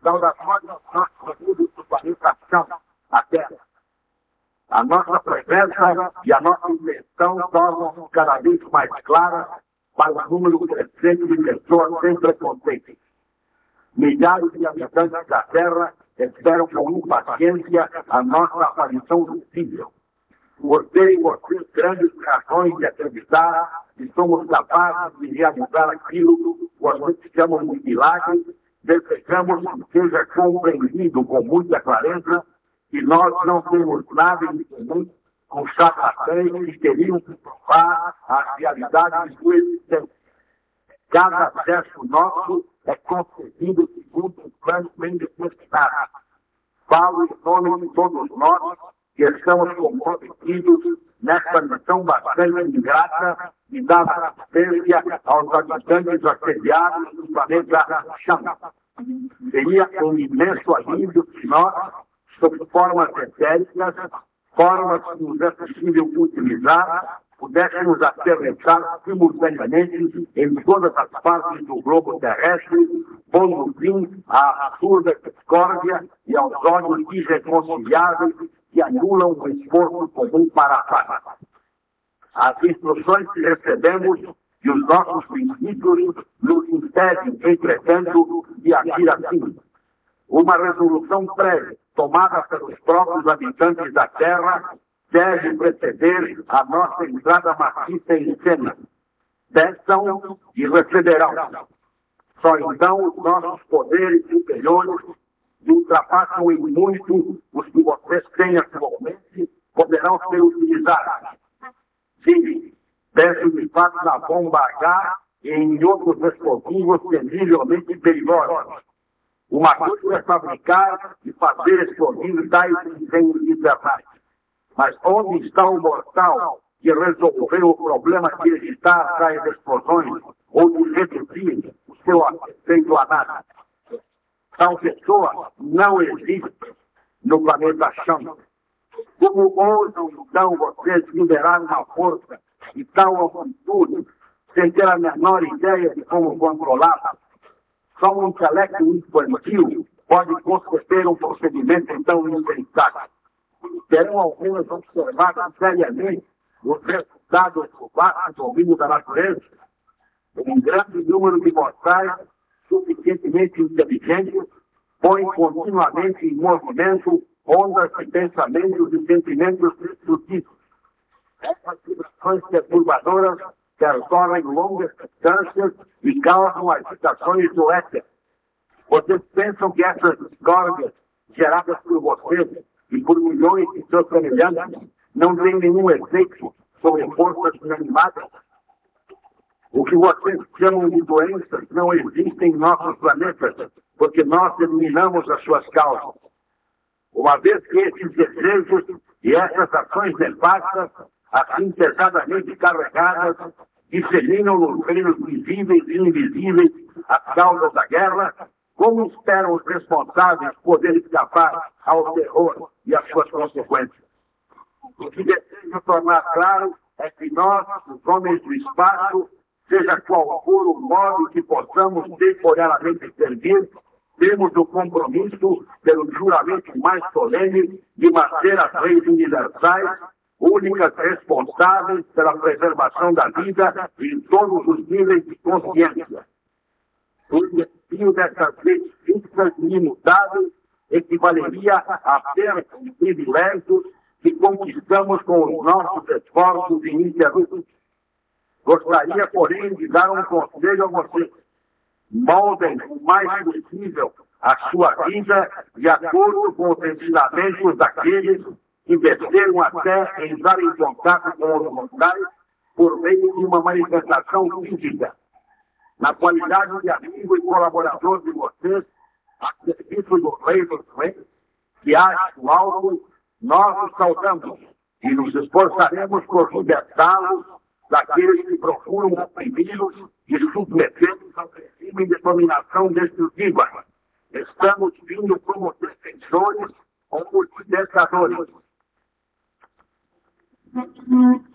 Saudações aos nossos amigos do planeta Chão, a Terra. A nossa presença e a nossa intenção tornam-se cada vez mais claras para o número crescente de pessoas sem preconceito. Milhares de habitantes da Terra esperam com impaciência a nossa aparição visível. Vocês grandes razões de acreditar que somos capazes de realizar aquilo que vocês chamam de milagre. Desejamos que seja compreendido com muita clareza que nós não temos nada em comum com charlatães que teriam que provar as realidades do existente. Cada acesso nosso é concedido segundo um plano bem determinado. Falo em nome de todos nós que estamos comprometidos nesta missão bastante ingrata de dar assistência aos habitantes assediados do planeta Chão. Seria um imenso alívio se nós, sob formas etéricas, formas que nos é possível utilizar, pudéssemos aterrissar simultaneamente em todas as partes do globo terrestre, pondo fim à absurda discórdia e aos ódios irreconciliáveis que anulam o esforço comum para a paz. As instruções que recebemos e os nossos princípios nos impedem, entretanto, de agir assim. Uma resolução prévia, tomada pelos próprios habitantes da Terra, deve preceder a nossa entrada maciça em cena. Peçam e receberão. Só então os nossos poderes superiores ultrapassam em muito os que vocês têm atualmente, poderão ser utilizados. Sim, peço de fato na bomba H e em outros explosivos terrivelmente perigosos. Uma coisa é fabricar e fazer explodir tais incêndios infernais. Mas onde está o mortal que resolveu o problema de evitar tais explosões ou de reduzir o seu efeito a nada? Tal pessoa não existe no planeta Chão. Como ousam, então, vocês liberar uma força de tal amplitude sem ter a menor ideia de como controlá-la? Só um intelecto infantil pode conceber um procedimento tão insensato. Terão apenas observado seriamente os resultados do vasto domínio da natureza. Um grande número de mortais suficientemente inteligentes põe continuamente em movimento ondas de pensamentos e sentimentos destrutivos. Essas vibrações perturbadoras percorrem longas distâncias e causam agitações do éter. Vocês pensam que essas discórdias geradas por vocês e por milhões de seus semelhantes não têm nenhum efeito sobre forças inanimadas? O que vocês chamam de doenças não existem em nossos planetas, porque nós eliminamos as suas causas. Uma vez que esses desejos e essas ações nefastas, assim pesadamente carregadas, disseminam nos reinos visíveis e invisíveis as causas da guerra, como esperam os responsáveis poder escapar ao terror e às suas consequências? O que desejo tornar claro é que nós, os homens do espaço, seja qual for o modo que possamos temporariamente servir, temos o compromisso, pelo juramento mais solene, de manter as leis universais, únicas responsáveis pela preservação da vida em todos os níveis de consciência. O destino dessas leis fixas e imutáveis equivaleria à perda de privilégios que conquistamos com os nossos esforços ininterruptos. Gostaria, porém, de dar um conselho a vocês. Moldem o mais possível a sua vida de acordo com os ensinamentos daqueles que desceram até entrar em contato com os mortais por meio de uma manifestação física. Na qualidade de amigo e colaborador de vocês, a serviço do Rei dos Reis, que age no alto, nós os saudamos e nos esforçaremos por libertá-los daqueles que procuram oprimi-los e submetê-los ao regime de dominação destrutiva. Estamos vindo como defensores ou multiplicadores.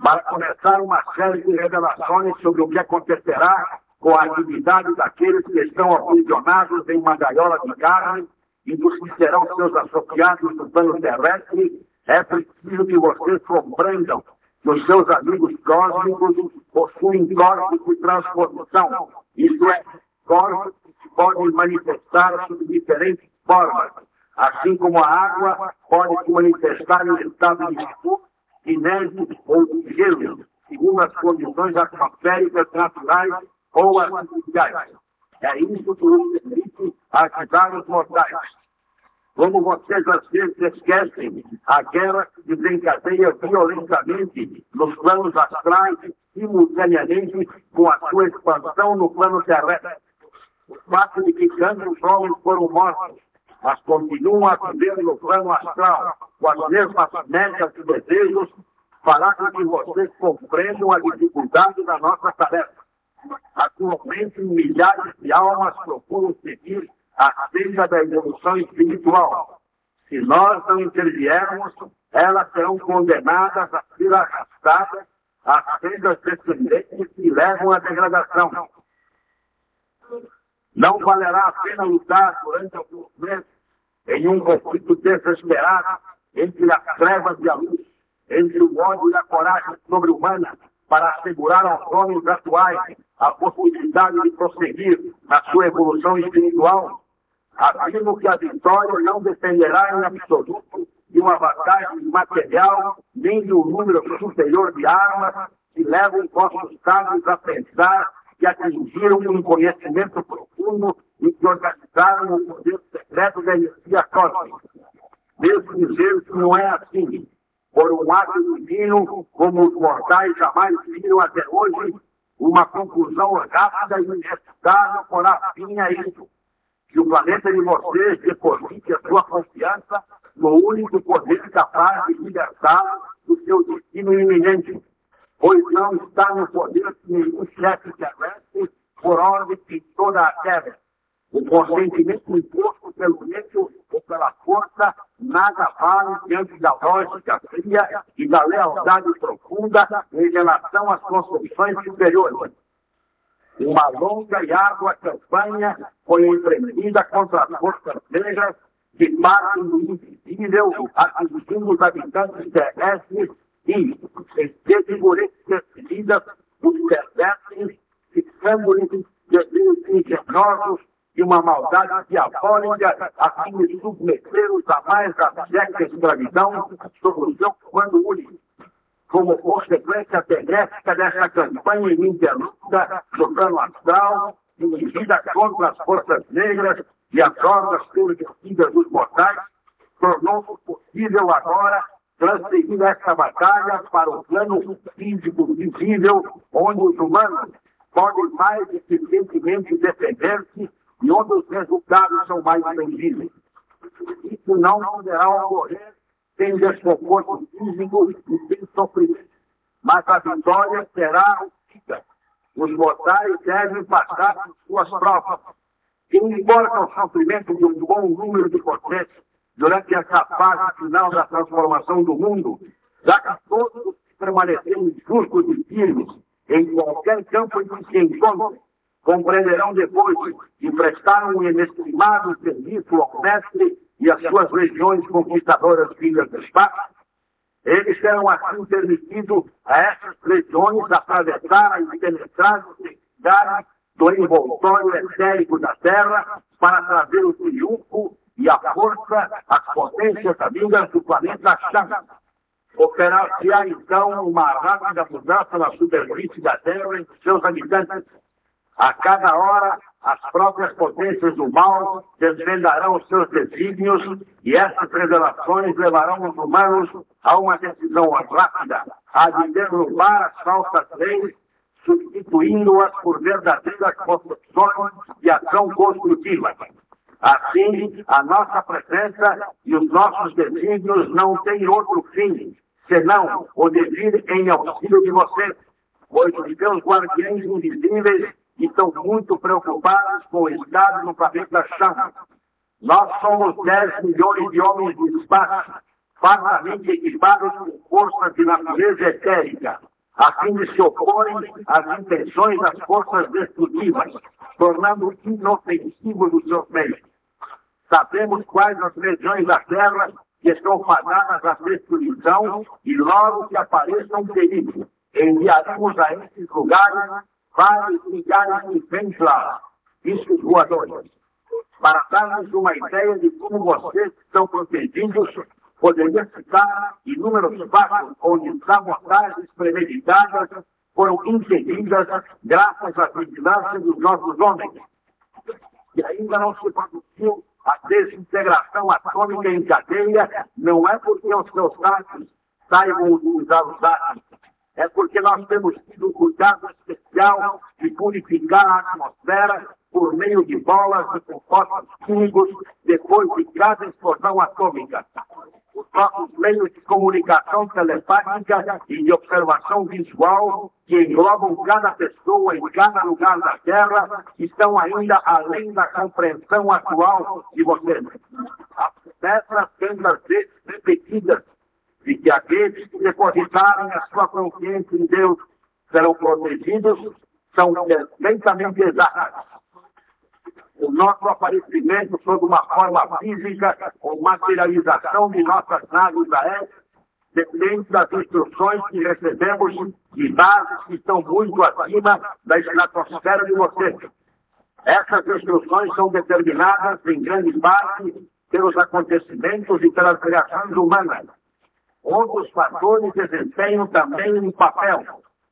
Para começar uma série de revelações sobre o que acontecerá com a atividade daqueles que estão aprisionados em uma gaiola de carne e dos que serão seus associados no plano terrestre, é preciso que vocês compreendam que os seus amigos cósmicos possuem corpos de transformação, isto é, corpos que podem manifestar sob diferentes formas, assim como a água pode se manifestar em estado de fogo, de neve ou de gelo, segundo as condições atmosféricas naturais ou artificiais. É isso que nos permite ativar os mortais. Como vocês às vezes esquecem, a guerra se desencadeia violentamente nos planos astrais, simultaneamente com a sua expansão no plano terrestre. O fato de que tantos homens foram mortos, mas continuam a viver no plano astral, com as mesmas metas e desejos, fará com que vocês compreendam a dificuldade da nossa tarefa. Atualmente, milhares de almas procuram seguir a senda da evolução espiritual. Se nós não interviermos, elas serão condenadas a ser arrastadas às sendas descendentes que levam à degradação. Não valerá a pena lutar durante alguns meses em um conflito desesperado entre as trevas e a luz, entre o ódio e a coragem sobre-humana, para assegurar aos homens atuais a possibilidade de prosseguir na sua evolução espiritual. Afirmo que a vitória não dependerá em absoluto de uma vantagem material, nem de um número superior de armas que levam vossos sábios a pensar que atingiram um conhecimento profundo e que organizaram o poder secreto da energia cósmica. Devo dizer que não é assim. Por um ato divino, como os mortais jamais viram até hoje, uma conclusão rápida e inevitável porá fim a isso. Que o planeta de vocês deposite a sua confiança no único poder capaz de libertá-lo do seu destino iminente, pois não está no poder de nenhum chefe terrestre por ordem em toda a Terra. O consentimento imposto pelo medo ou pela força nada vale diante da lógica fria e da lealdade profunda em relação às concepções superiores. Uma longa e árdua campanha foi empreendida contra as forças negras que partem do invisível, atingindo os habitantes terrestres e, em desigualdades vidas, os pervertem, fixando-lhes desejos ingeniosos e uma maldade diabólica a fim de submeter-os a mais abjecta escravidão sobre o seu comando único. Como consequência benéfica dessa campanha ininterrupta no plano astral, dirigida contra as forças negras e as ordens pervertidas dos mortais, tornou-se possível agora transferir essa batalha para o plano físico visível, onde os humanos podem mais eficientemente defender-se e onde os resultados são mais tangíveis. Isso não poderá ocorrer sem desconforto físico e sem sofrimento, mas a vitória será obtida. Os mortais devem passar por suas provas. Que não importa o sofrimento de um bom número de vocês durante essa fase final da transformação do mundo, já que todos permanecerem justos e firmes em qualquer campo em que se encontrem, compreenderão depois que prestaram um inestimável serviço ao mestre e às suas legiões conquistadoras vindas do espaço. Eles terão assim permitido a essas legiões atravessarem e penetrarem os lugares do envoltório etérico da Terra para trazer o triunfo e a força às potências amigas do planeta Chá. Operar-se-á então uma rápida mudança na superfície da Terra entre seus habitantes. A cada hora, as próprias potências do mal desvendarão os seus desígnios e essas revelações levarão os humanos a uma decisão rápida, a de derrubar as falsas leis, substituindo-as por verdadeiras concepções de ação construtiva. Assim, a nossa presença e os nossos desígnios não têm outro fim, senão o de vir em auxílio de vocês, pois os seus guardiães invisíveis estão muito preocupados com o estado no planeta Chá. Nós somos 10 milhões de homens de espaço, fartamente equipados com forças de natureza etérica, a fim de se oporem às intenções das forças destrutivas, tornando inofensivos os seus meios. Sabemos quais as regiões da Terra que estão fadadas à destruição e logo que apareçam perigos, enviaremos a esses lugares vários milhares de discos voadores. Para dar-nos uma ideia de como vocês estão protegidos, poderia citar inúmeros fatos onde sabotagens premeditadas foram impedidas graças à vigilância dos nossos homens. E ainda não se produziu a desintegração atômica em cadeia, não é porque os seus átomos saibam utilizar os átomos, é porque nós temos tido um cuidado especial de purificar a atmosfera por meio de bolas de compostos químicos depois de cada explosão atômica. Os nossos meios de comunicação telepática e de observação visual, que englobam cada pessoa em cada lugar da Terra, estão ainda além da compreensão atual de vocês. As promessas tantas vezes repetidas de que aqueles que depositarem a sua confiança em Deus serão protegidos são perfeitamente exatas. O nosso aparecimento sob uma forma física ou materialização de nossas naves aéreas depende das instruções que recebemos de bases que estão muito acima da estratosfera de vocês. Essas instruções são determinadas em grande parte pelos acontecimentos e pelas criações humanas. Outros fatores desempenham também um papel,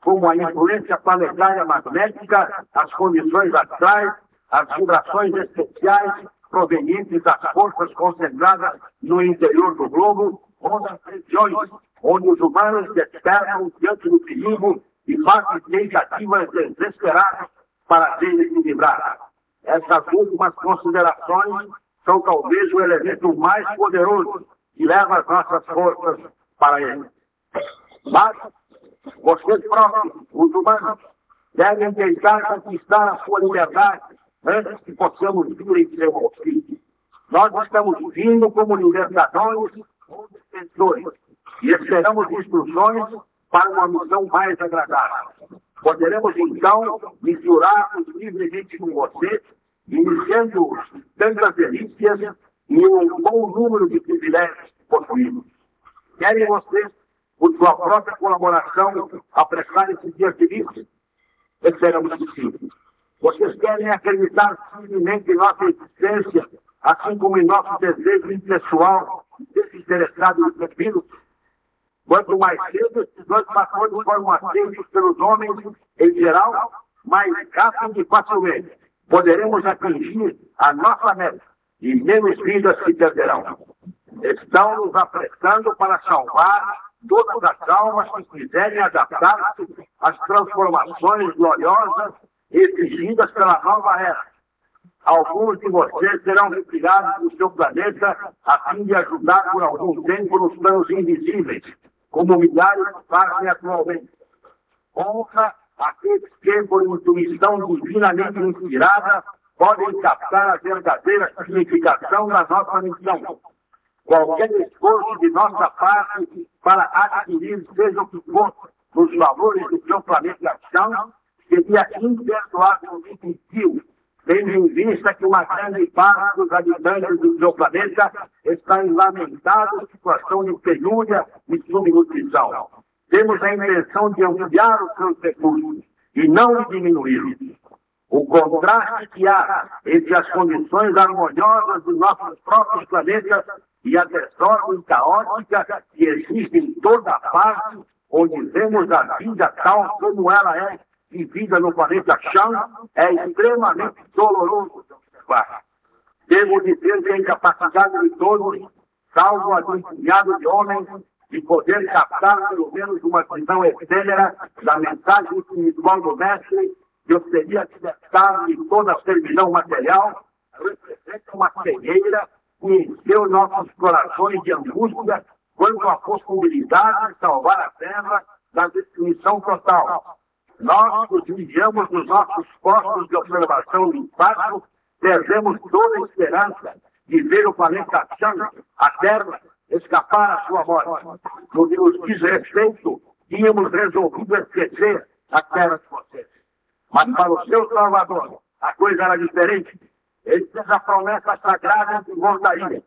como a influência planetária magnética, as condições astrais, as vibrações especiais provenientes das forças concentradas no interior do globo, ou das regiões onde os humanos despertam diante do perigo e fazem tentativas desesperadas para desequilibrar. Essas últimas considerações são talvez o elemento mais poderoso que leva as nossas forças para ele. Mas vocês próprios, os humanos, devem tentar conquistar a sua liberdade antes que possamos vir em seu auxílio. Nós estamos vindo como libertadores ou defensores e esperamos instruções para uma missão mais agradável. Poderemos, então, misturar-nos livremente com vocês, iniciando tantas delícias e um bom número de privilégios que possuímos. Querem vocês, por sua própria colaboração, apressar esse dia feliz? Esperamos que sim. Vocês querem acreditar firmemente em nossa existência, assim como em nosso desejo impessoal e desinteressado de servi-los? Quanto mais cedo esses dois fatores foram aceitos pelos homens em geral, mais rápido e facilmente poderemos atingir a nossa meta e menos vidas se perderão. Estão nos apressando para salvar todas as almas que quiserem adaptar-se às transformações gloriosas exigidas pela nova era. Alguns de vocês serão retirados do seu planeta a fim de ajudar por algum tempo nos planos invisíveis, como milhares fazem atualmente. Honra aqueles que, por intuição divinamente inspirada, podem captar a verdadeira significação da nossa missão. Qualquer esforço de nossa parte para adquirir, seja o que for, os valores do seu planeta chão, seria imperdoavelmente impio, tendo em vista que uma grande parte dos habitantes do seu planeta está em lamentável situação de penúria e subnutrição. Temos a intenção de ampliar os seus recursos e não de diminuí-los. O contraste que há entre as condições harmoniosas dos nossos próprios planetas e a desordem caótica que existe em toda parte, onde vemos a vida tal como ela é vivida no planeta chão, é extremamente doloroso de observar. Devo dizer que a incapacidade de todos, salvo a de um punhado de homens, de poder captar pelo menos uma visão efêmera da mensagem espiritual do Mestre, que eu seria libertado de toda a servidão material, representa uma cegueira que encheu nossos corações de angústia quanto à possibilidade de salvar a Terra da destruição total. Nós nos vigiamos nos nossos postos de observação no espaço, perdemos toda a esperança de ver o planeta Chão, a Terra, escapar à sua morte. No que nos diz respeito, tínhamos resolvido esquecer a terra de vocês. Mas para o seu Salvador, a coisa era diferente. Ele fez a promessa sagrada de voltaria.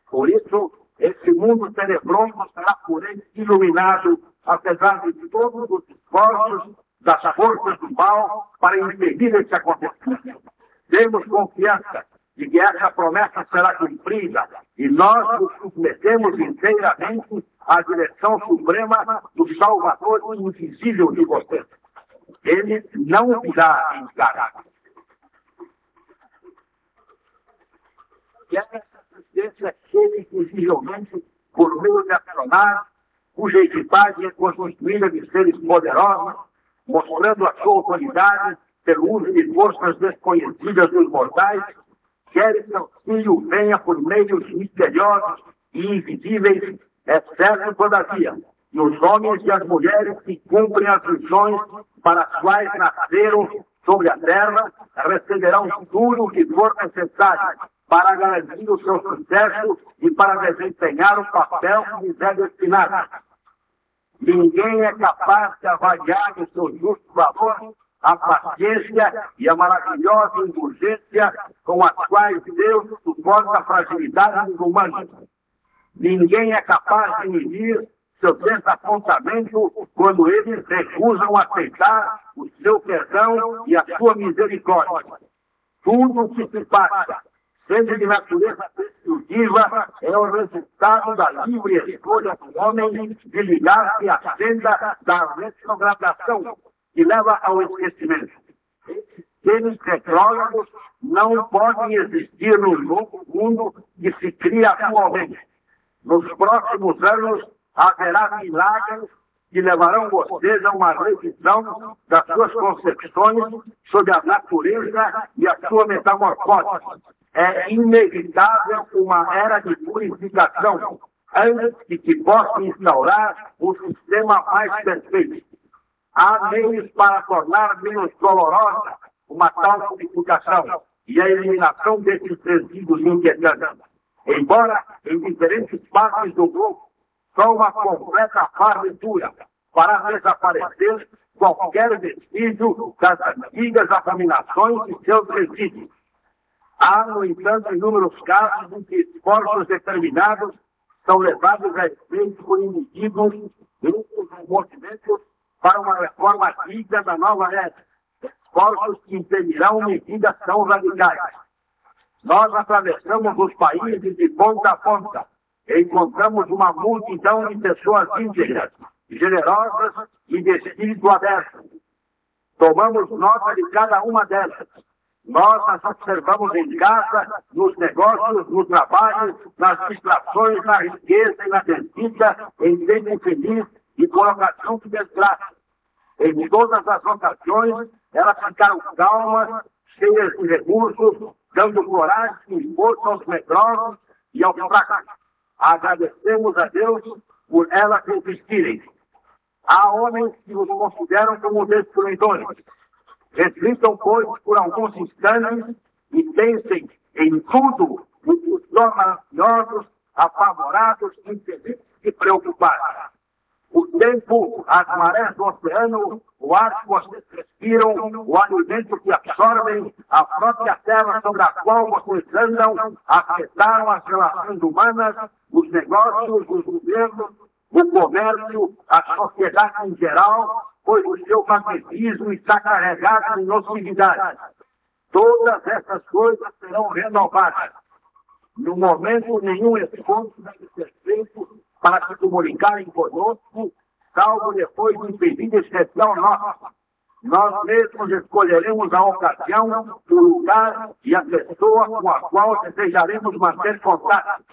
Por isso, esse mundo tenebroso será por ele iluminado, apesar de todos os esforços das forças do mal para impedir esse acontecimento. Temos confiança de que essa promessa será cumprida e nós nos submetemos inteiramente à direção suprema do Salvador invisível de vocês. Ele não virá encarar. E essa assistência chega invisívelmente por meio de astronaves, cuja equipagem é constituída de seres poderosos, mostrando a sua autoridade pelo uso de forças desconhecidas dos mortais, quer que o auxílio venha por meios misteriosos e invisíveis, é certo, todavia, que os homens e as mulheres que cumprem as missões para as quais nasceram sobre a terra receberão tudo o que for necessário para garantir o seu sucesso e para desempenhar o papel que lhes é destinado. Ninguém é capaz de avaliar o seu justo valor a paciência e a maravilhosa indulgência com as quais Deus suporta a fragilidade dos humanos. Ninguém é capaz de medir seu desapontamento quando eles recusam aceitar o seu perdão e a sua misericórdia. Tudo o que se passa, sendo de natureza destrutiva, é o resultado da livre escolha do homem de ligar-se à senda da retrogradação, que leva ao esquecimento. Esses retrógrados não podem existir no novo mundo que se cria atualmente. Nos próximos anos haverá milagres que levarão vocês a uma revisão das suas concepções sobre a natureza e a sua metamorfose. É inevitável uma era de purificação antes de que possa instaurar o sistema mais perfeito. Há meios para tornar menos dolorosa uma tal purificação e a eliminação desses resíduos inquietantes. Embora em diferentes partes do globo, só uma completa varredura para desaparecer qualquer vestígio das antigas abominações e seus resíduos. Há, no entanto, inúmeros casos em que esforços determinados são levados a efeito por indivíduos, grupos ou movimentos para uma reforma digna da nova era. Esforços que impedirão medidas tão radicais. Nós atravessamos os países de ponta a ponta e encontramos uma multidão de pessoas íntegras, generosas e de espírito aberto. Tomamos nota de cada uma delas. Nós as observamos em casa, nos negócios, no trabalho, nas distrações, na riqueza e na desdita, em tempo feliz e por ocasião de desgraça. Em todas as ocasiões, elas ficaram calmas, cheias de recursos, dando coragem e força aos medrosos e aos fracos. Agradecemos a Deus por elas existirem. Há homens que os consideram como destruidores. Reflitam, pois, por alguns instantes e pensem em tudo o que os torna ansiosos, apavorados, infelizes e preocupados. O tempo, as marés do oceano, o ar que vocês respiram, o alimento que absorvem, a própria terra sobre a qual vocês andam, afetaram as relações humanas, os negócios, os governos, o comércio, a sociedade em geral, pois o seu magnetismo está carregado de nocividade. Todas essas coisas serão renovadas. No momento, nenhum esforço deve ser feito para se comunicarem conosco, salvo depois de um pedido especial nosso. Nós mesmos escolheremos a ocasião, o lugar e a pessoa com a qual desejaremos manter contato.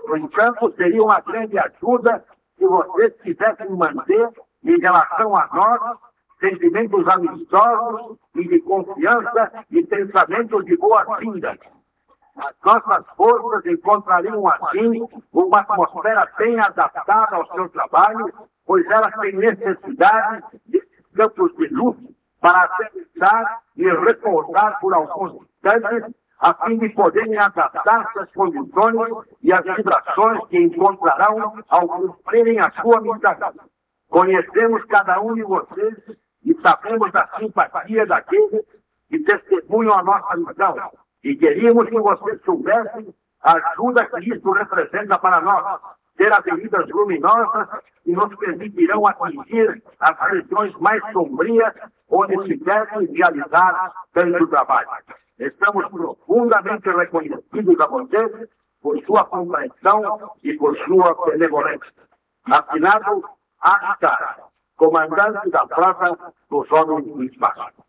No entanto, seria uma grande ajuda se vocês quisessem manter, em relação a nós, sentimentos amistosos e de confiança e pensamentos de boas-vindas. As nossas forças encontrariam, assim, uma atmosfera bem adaptada ao seu trabalho, pois elas têm necessidade desses campos de luz para aterrissar e repousar por alguns instantes, a fim de poderem adaptar-se às condições e às vibrações que encontrarão ao cumprirem a sua missão. Conhecemos cada um de vocês e sabemos da simpatia daqueles que testemunham a nossa missão. E queríamos que vocês soubessem a ajuda que isso representa para nós, ter avenidas luminosas que nos permitirão atingir as regiões mais sombrias onde se deve realizar tanto trabalho. Estamos profundamente reconhecidos a vocês por sua compreensão e por sua benevolência. Assinado, Ascar, comandante da Frota dos Homens do Espaço.